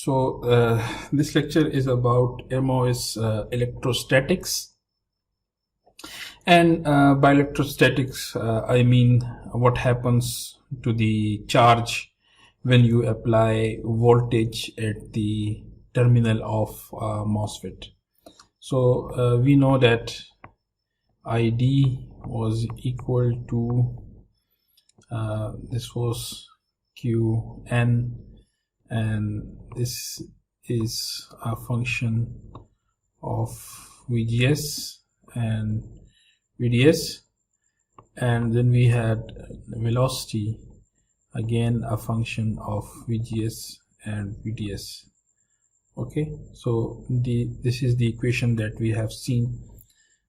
This lecture is about MOS electrostatics, and by electrostatics I mean what happens to the charge when you apply voltage at the terminal of MOSFET. We know that ID was equal to this was Qn, and this is a function of VGS and VDS, and then we had velocity, again a function of VGS and VDS. Okay, so this is the equation that we have seen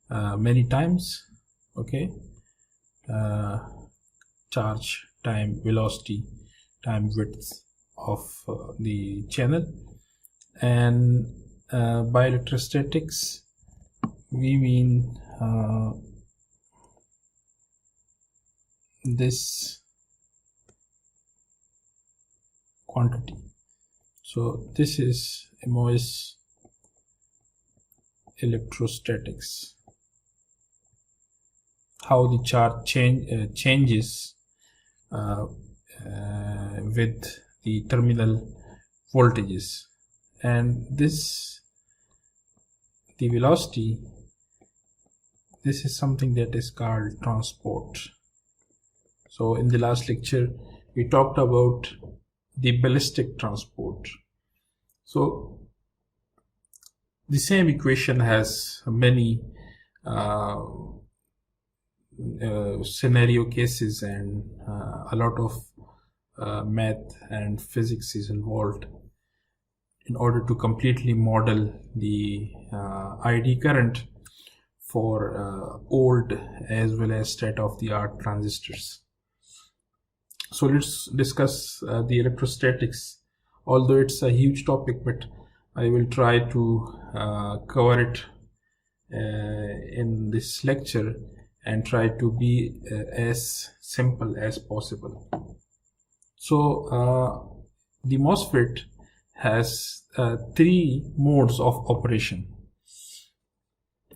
many times. Okay, charge time velocity time width of the channel. And by electrostatics we mean this quantity. So this is MOS electrostatics, how the charge changes with the terminal voltages. And this, the velocity, this is something that is called transport. So in the last lecture we talked about the ballistic transport. So the same equation has many scenario cases, and a lot of math and physics is involved in order to completely model the ID current for old as well as state-of-the-art transistors. So let's discuss the electrostatics, although it's a huge topic, but I will try to cover it in this lecture and try to be as simple as possible. So the MOSFET has three modes of operation.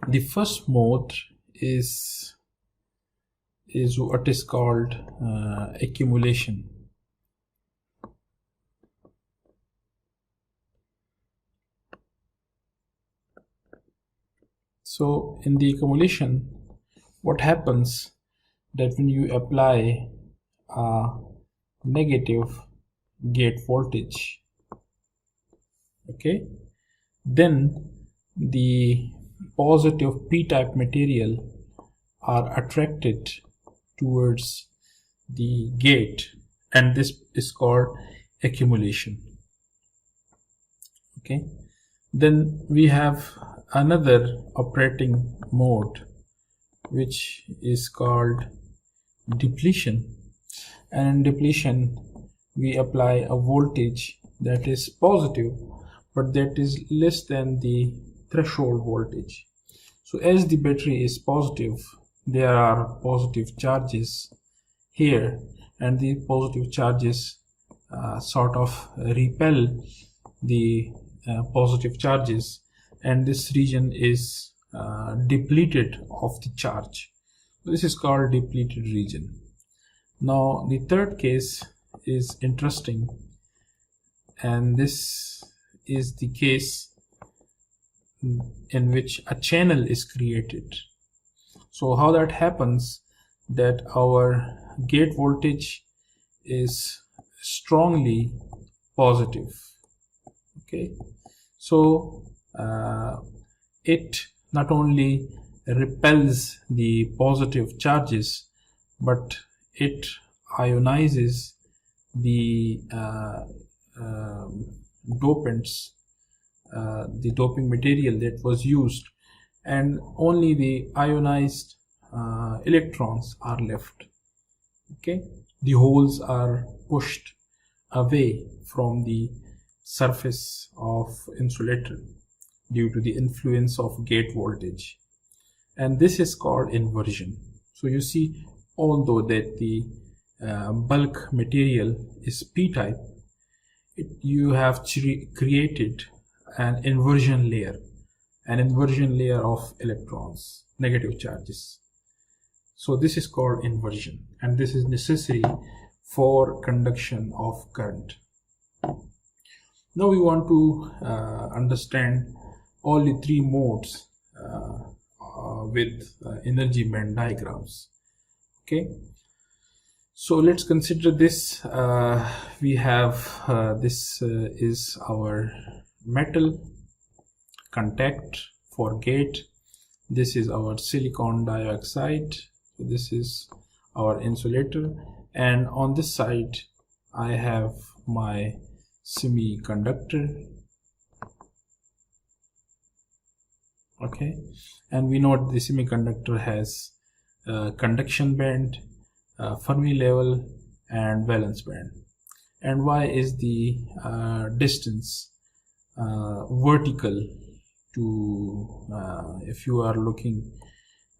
The first mode is what is called accumulation. So in the accumulation, what happens that when you apply a negative gate voltage, okay, then the positive p-type material are attracted towards the gate, and this is called accumulation. Okay, then we have another operating mode which is called depletion, and in depletion we apply a voltage that is positive but that is less than the threshold voltage. So as the battery is positive, there are positive charges here, and the positive charges sort of repel the positive charges, and this region is depleted of the charge. This is called depleted region. Now the third case is interesting, and this is the case in which a channel is created. So how that happens, that our gate voltage is strongly positive. Okay, so it not only repels the positive charges, but it ionizes the dopants, the doping material that was used, and only the ionized electrons are left. Okay, the holes are pushed away from the surface of insulator due to the influence of gate voltage, and this is called inversion. So you see, although that the bulk material is p-type, you have created an inversion layer of electrons, negative charges. So this is called inversion, and this is necessary for conduction of current. Now we want to understand all the three modes with energy band diagrams. Okay, so let's consider this. We have this is our metal contact for gate. This is our silicon dioxide. So this is our insulator, and on this side I have my semiconductor. Okay, and we know the semiconductor has conduction band, Fermi level, and valence band. And why is the distance vertical to if you are looking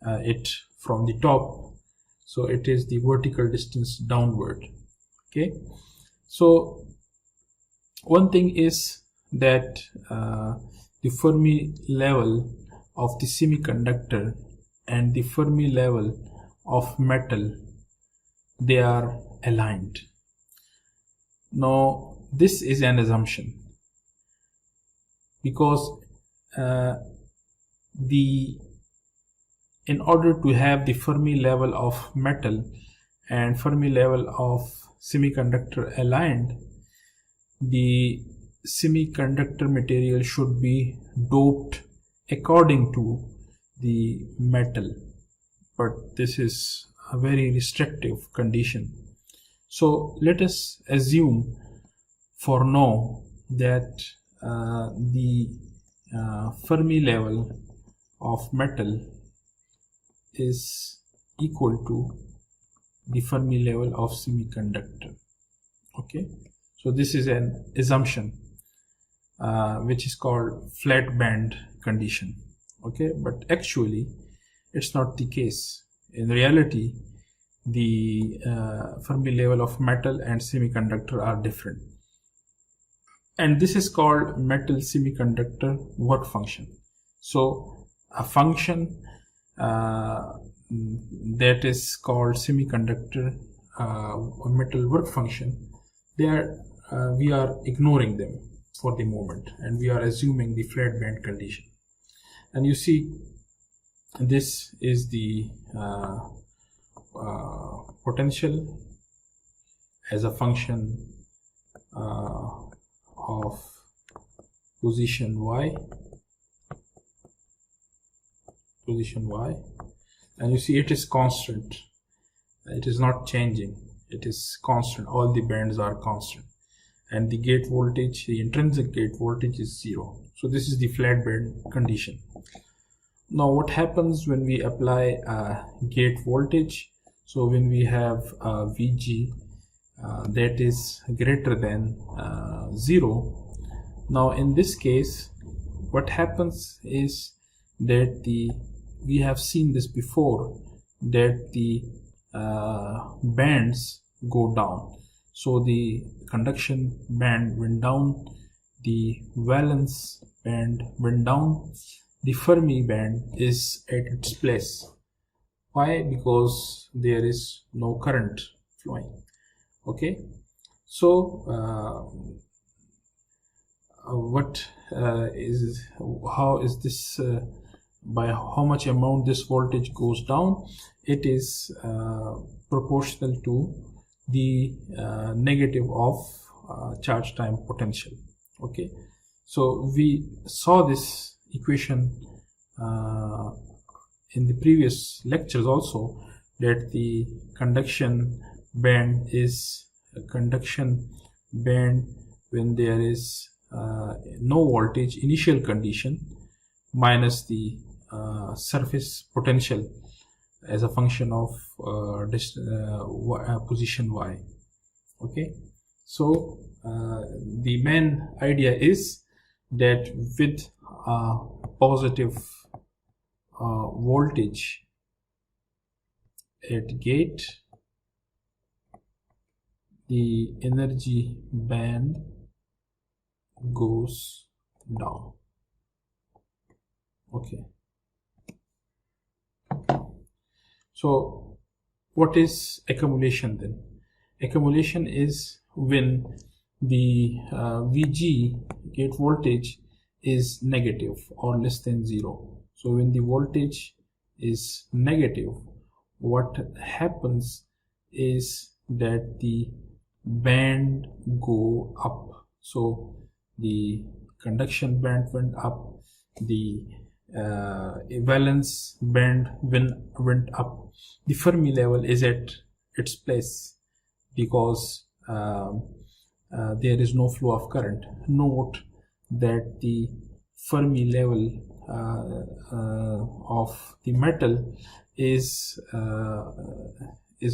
it from the top? So it is the vertical distance downward. Okay, so one thing is that the Fermi level of the semiconductor and the Fermi level of metal, they are aligned. Now this is an assumption, because in order to have the Fermi level of metal and Fermi level of semiconductor aligned, the semiconductor material should be doped according to the metal, but this is a very restrictive condition. So let us assume for now that the Fermi level of metal is equal to the Fermi level of semiconductor. Okay, so this is an assumption which is called flat band condition. Okay, but actually it's not the case. In reality, the Fermi level of metal and semiconductor are different, and this is called metal semiconductor work function. So a function that is called semiconductor metal work function, we are ignoring them for the moment, and we are assuming the flat band condition. And you see, this is the potential as a function of position y, and you see it is constant. It is not changing, it is constant. All the bands are constant, and the gate voltage, the intrinsic gate voltage, is 0. So this is the flat band condition. Now what happens when we apply gate voltage? So when we have Vg that is greater than 0, now in this case what happens is that we have seen this before, that the bands go down. So the conduction band went down, the valence band went down, the Fermi band is at its place. Why? Because there is no current flowing. Okay, so how is this, by how much amount this voltage goes down? It is proportional to the negative of charge time potential. Okay, so we saw this equation in the previous lectures also, that the conduction band is a conduction band when there is no voltage, initial condition, minus the surface potential as a function of position y. Okay, so the main idea is that with positive voltage at gate, the energy band goes down. Okay, so what is accumulation then? Accumulation is when the VG, gate voltage, is negative or less than 0. So when the voltage is negative, what happens is that the band go up. So the conduction band went up, the valence band went up, the Fermi level is at its place because there is no flow of current. Note that the Fermi level of the metal is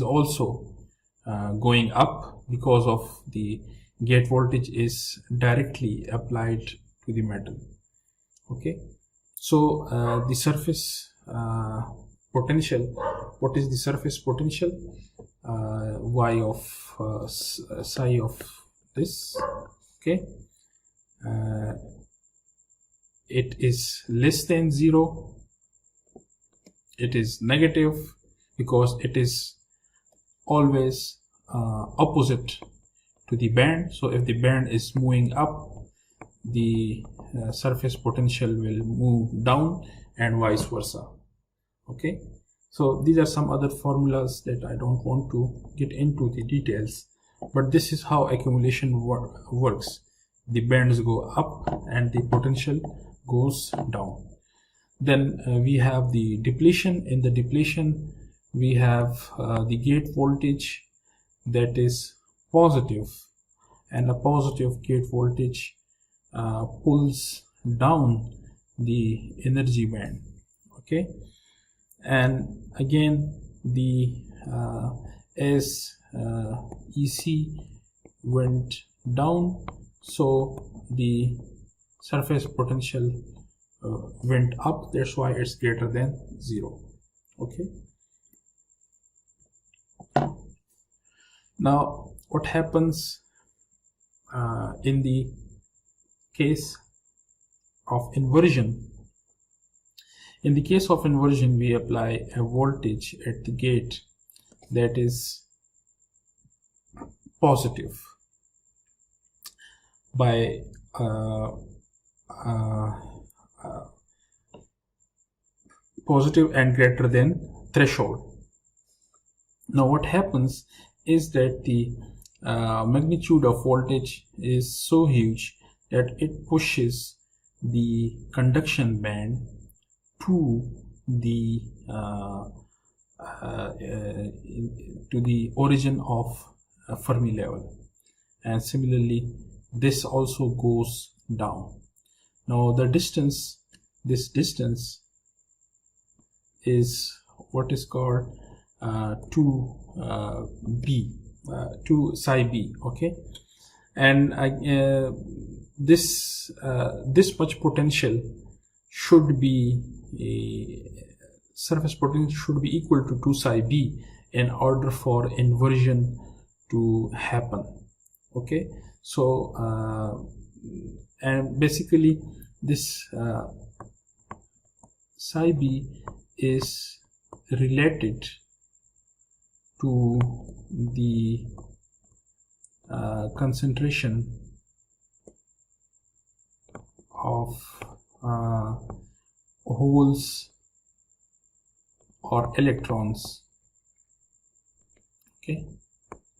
also going up because of the gate voltage is directly applied to the metal. Okay, so the surface potential, what is the surface potential? Y of psi of this. Okay, it is less than 0, it is negative because it is always opposite to the band. So if the band is moving up, the surface potential will move down and vice versa. Okay, so these are some other formulas that I don't want to get into the details, but this is how accumulation works. The bands go up and the potential goes down. Then we have the depletion. In the depletion, we have the gate voltage that is positive, and a positive gate voltage pulls down the energy band. Okay, and again the as EC went down, so the surface potential went up. That's why it's greater than 0. Okay, now what happens in the case of inversion? In the case of inversion, we apply a voltage at the gate that is positive by positive and greater than threshold. Now what happens is that the magnitude of voltage is so huge that it pushes the conduction band to the origin of Fermi level, and similarly this also goes down. Now the distance, this distance is what is called 2b, 2 psi b. Okay, and this much potential should be surface potential should be equal to 2 psi b in order for inversion to happen. Okay, so and basically this psi b is related to the concentration of holes or electrons, okay,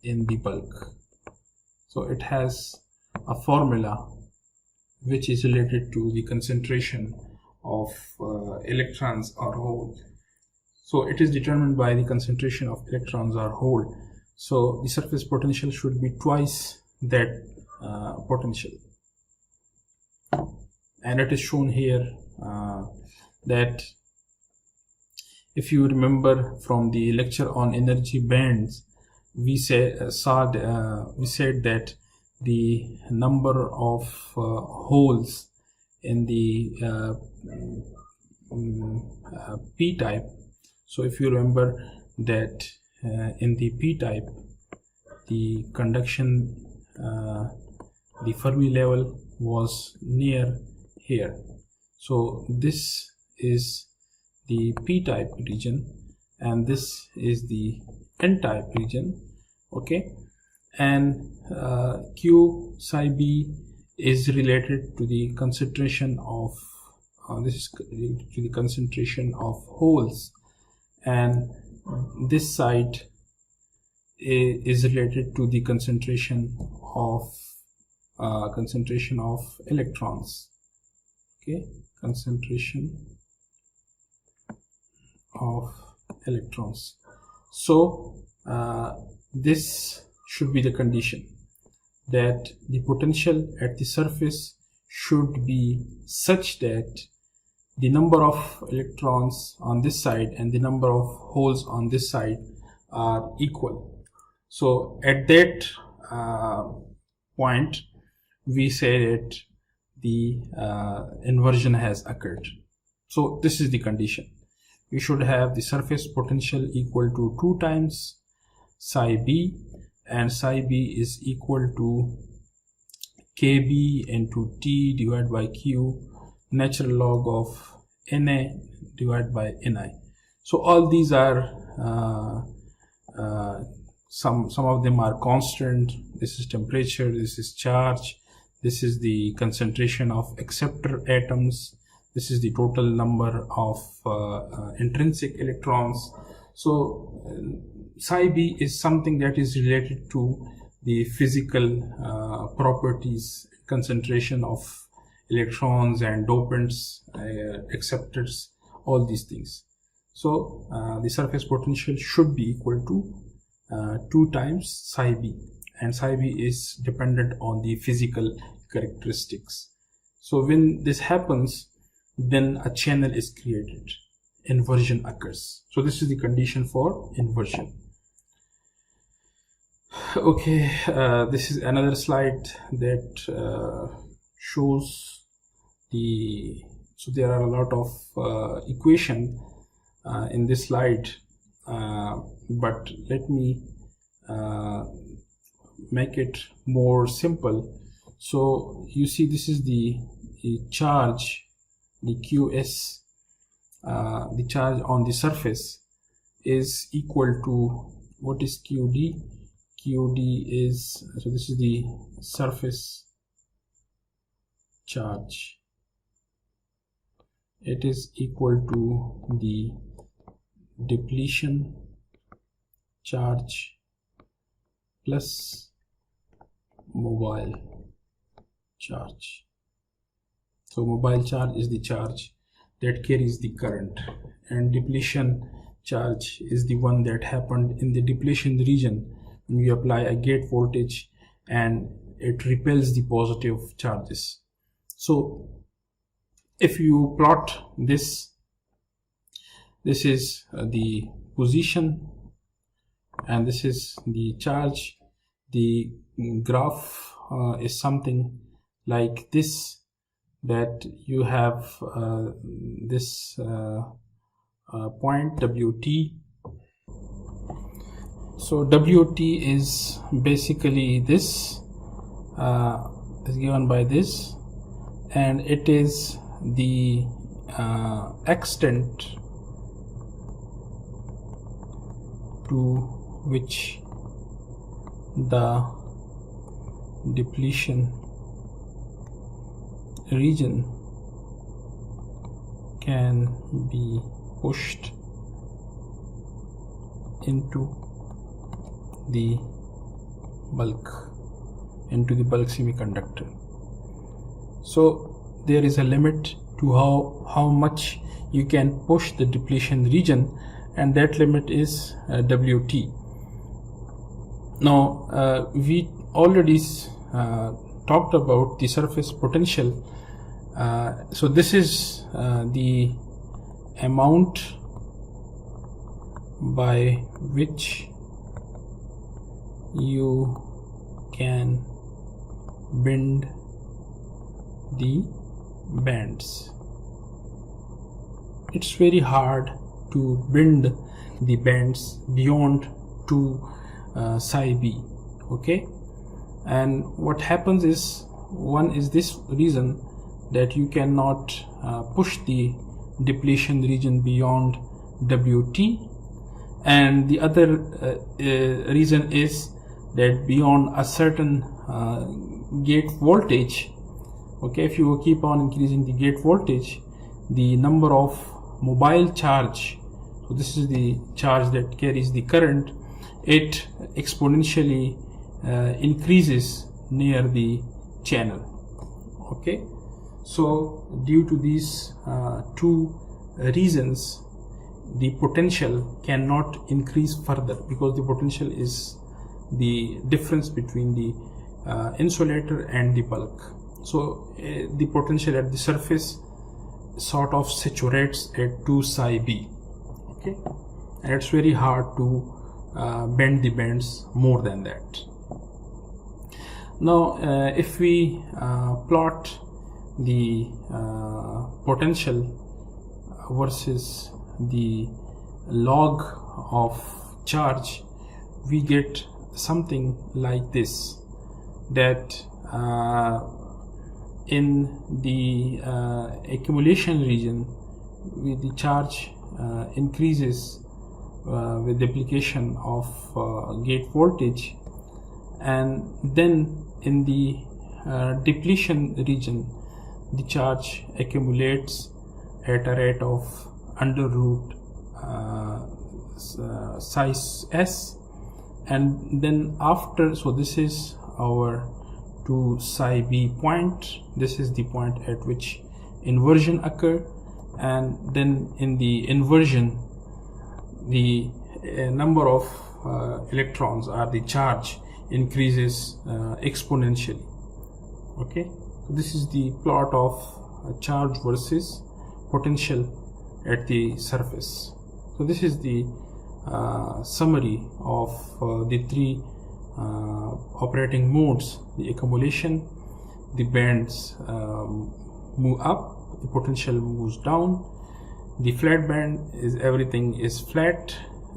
in the bulk. So it has a formula which is related to the concentration of electrons or hole. So it is determined by the concentration of electrons or hole. So the surface potential should be twice that potential, and it is shown here that if you remember from the lecture on energy bands, we said that the number of holes in the p-type. So if you remember that in the p-type, the conduction, the Fermi level was near here. So this is the p-type region and this is the n-type region. Okay, and q psi b is related to the concentration of this is to the concentration of holes, and this side is related to the concentration of electrons. Okay, concentration of electrons. So this should be the condition, that the potential at the surface should be such that the number of electrons on this side and the number of holes on this side are equal. So at that point we say that the inversion has occurred. So this is the condition. We should have the surface potential equal to 2 times psi b, and psi b is equal to kb into T divided by Q natural log of Na divided by Ni. So all these are some of them are constant. This is temperature, this is charge, this is the concentration of acceptor atoms, this is the total number of intrinsic electrons. So psi b is something that is related to the physical properties, concentration of electrons and dopants, acceptors, all these things. So the surface potential should be equal to 2 times psi b, and psi b is dependent on the physical characteristics. So when this happens, then a channel is created, inversion occurs. So this is the condition for inversion. Okay, this is another slide that shows the, so there are a lot of equation in this slide, but let me make it more simple. So you see, this is the charge, the QS, the charge on the surface is equal to, what is QD? QD is, so this is the surface charge. It is equal to the depletion charge plus mobile charge. So mobile charge is the charge that carries the current, and depletion charge is the one that happened in the depletion region when you apply a gate voltage and it repels the positive charges. So if you plot this, this is the position and this is the charge. The graph is something like this, that you have this point WT. So WT is basically this, is given by this, and it is the extent to which the depletion region can be pushed into the bulk semiconductor. So there is a limit to how much you can push the depletion region, and that limit is WT. Now we already talked about the surface potential. So this is the amount by which you can bend the bands. It's very hard to bend the bands beyond 2 psi b. Okay, and what happens is one is this reason that you cannot push the depletion region beyond WT, and the other reason is that beyond a certain gate voltage, okay, if you keep on increasing the gate voltage, the number of mobile charge, so this is the charge that carries the current, it exponentially increases near the channel. Okay, so due to these two reasons, the potential cannot increase further, because the potential is the difference between the insulator and the bulk. So the potential at the surface sort of saturates at 2 psi b. Okay, and it's very hard to bend the bands more than that. Now if we plot the potential versus the log of charge, we get something like this, that in the accumulation region, with the charge increases with the application of gate voltage, and then in the depletion region, the charge accumulates at a rate of under root size s, and then after, so this is our 2 psi b point, this is the point at which inversion occur, and then in the inversion, the number of electrons, or the charge, increases exponentially. Okay, so this is the plot of charge versus potential at the surface. So this is the summary of the three operating modes: the accumulation, the bands move up, the potential moves down, the flat band is everything is flat,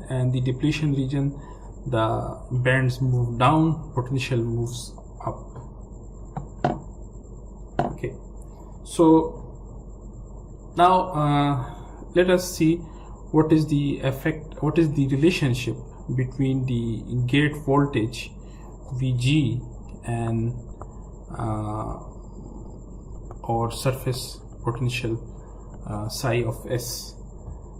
and the depletion region, the bands move down, potential moves up. Okay, so now let us see what is the effect, what is the relationship between the gate voltage Vg and or surface potential psi of s.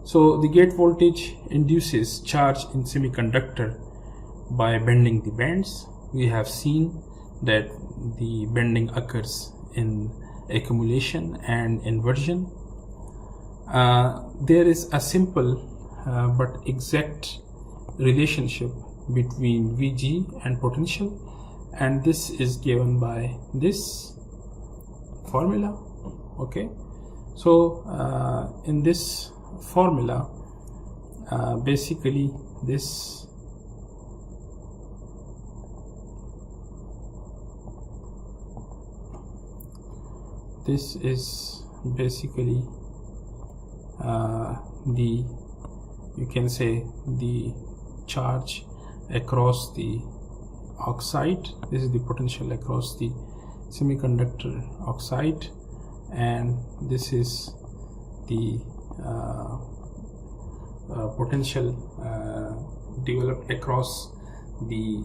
So the gate voltage induces charge in semiconductor by bending the bands. We have seen that the bending occurs in accumulation and inversion. There is a simple but exact relationship between Vg and potential, and this is given by this formula. Okay, so in this formula, basically this is basically the, you can say, the charge across the oxide. This is the potential across the semiconductor oxide, and this is the potential developed across the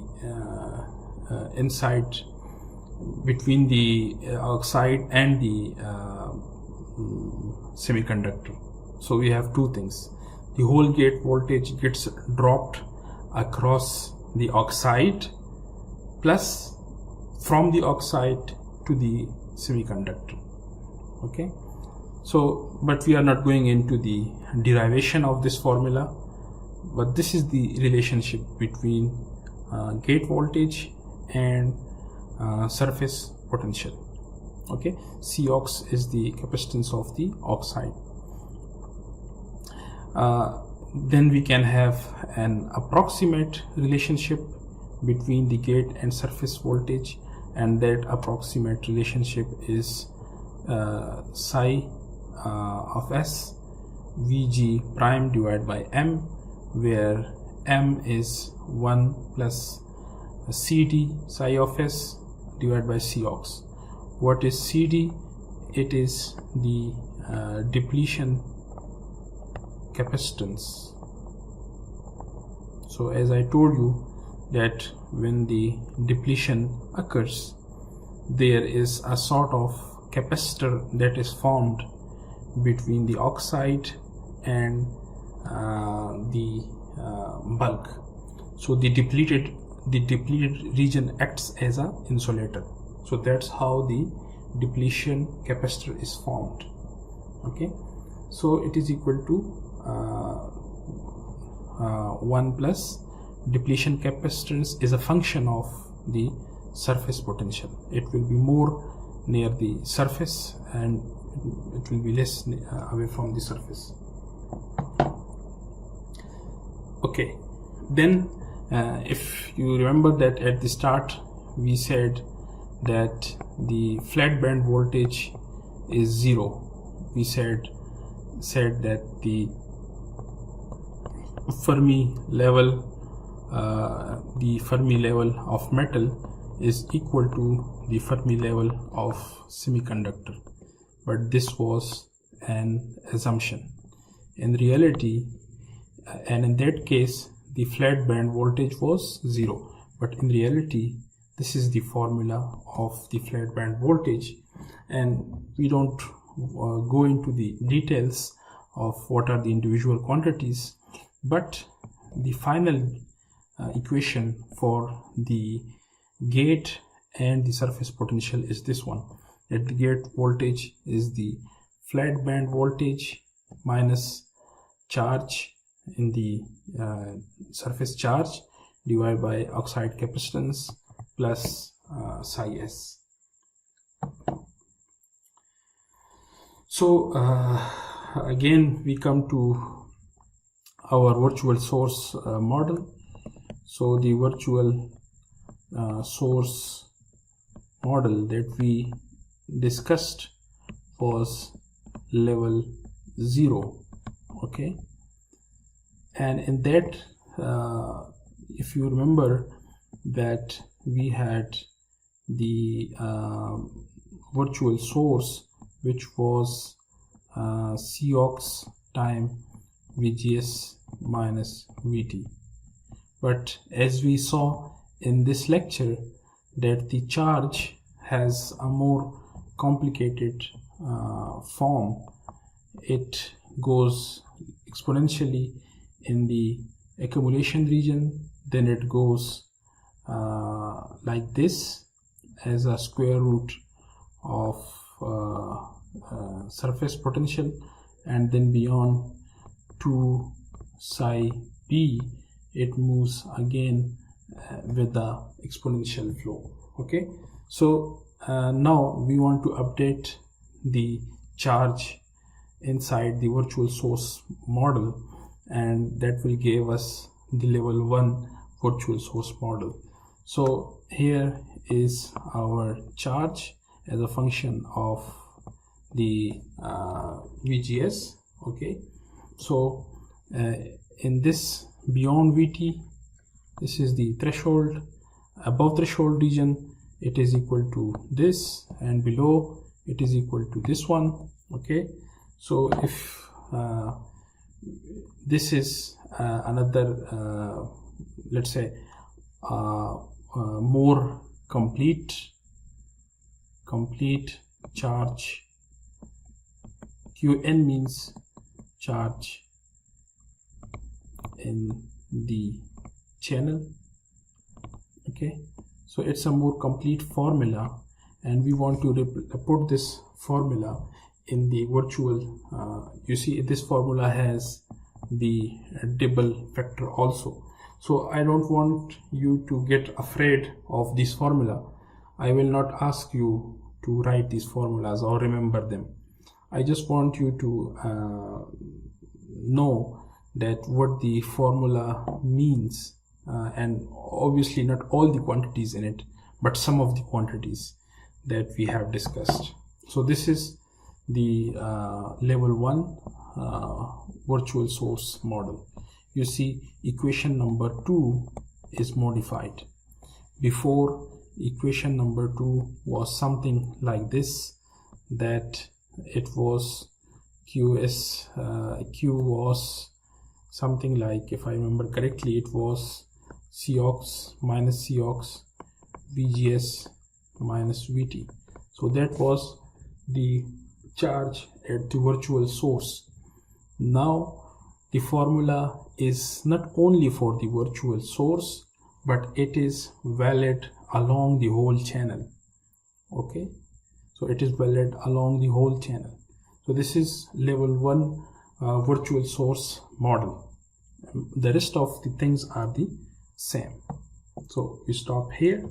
inside, between the oxide and the semiconductor. So we have two things: the whole gate voltage gets dropped across the oxide, plus from the oxide to the semiconductor. Okay, so but we are not going into the derivation of this formula, but this is the relationship between gate voltage and surface potential. Okay, Cox is the capacitance of the oxide. Then we can have an approximate relationship between the gate and surface voltage, and that approximate relationship is psi of s Vg prime divided by m, where m is 1 plus Cd psi of s divided by Cox, what is CD? It is the depletion capacitance. So as I told you that when the depletion occurs, there is a sort of capacitor that is formed between the oxide and the bulk. So the depleted region acts as an insulator. So that's how the depletion capacitor is formed. Okay, so it is equal to 1 plus depletion capacitance is a function of the surface potential. It will be more near the surface and it will be less away from the surface. Okay, then if you remember that at the start we said that the flat band voltage is 0. We said that the Fermi level of metal is equal to the Fermi level of semiconductor, but this was an assumption. In reality, and in that case the flat band voltage was 0, but in reality this is the formula of the flat band voltage, and we don't go into the details of what are the individual quantities, but the final equation for the gate and the surface potential is this one, that the gate voltage is the flat band voltage minus charge in the surface charge divided by oxide capacitance plus psi s. So again we come to our virtual source model. So the virtual source model that we discussed was level 0. Okay, and in that if you remember that we had the virtual source which was Cox time VGS minus VT, but as we saw in this lecture that the charge has a more complicated form. It goes exponentially in the accumulation region, then it goes like this as a square root of surface potential, and then beyond 2 psi p it moves again with the exponential flow. Okay, so now we want to update the charge inside the virtual source model, and that will give us the level 1 virtual source model. So here is our charge as a function of the VGS. Okay, so in this beyond VT, this is the threshold. Above threshold region it is equal to this, and below it is equal to this one. Okay, so if this is another let's say more complete charge, Qn means charge in the channel. Okay, so it's a more complete formula, and we want to put this formula in the virtual. You see this formula has the double factor also, so I don't want you to get afraid of this formula. I will not ask you to write these formulas or remember them. I just want you to know that what the formula means, and obviously not all the quantities in it, but some of the quantities that we have discussed. So this is the level 1 virtual source model. You see equation number 2 is modified. Before equation number 2 was something like this, that it was Q was something like, if I remember correctly, it was Cox minus Cox VGS minus VT. So that was the charge at the virtual source. Now the formula is not only for the virtual source, but it is valid along the whole channel. Okay, so it is valid along the whole channel. So this is level 1 virtual source model. The rest of the things are the same. So we stop here.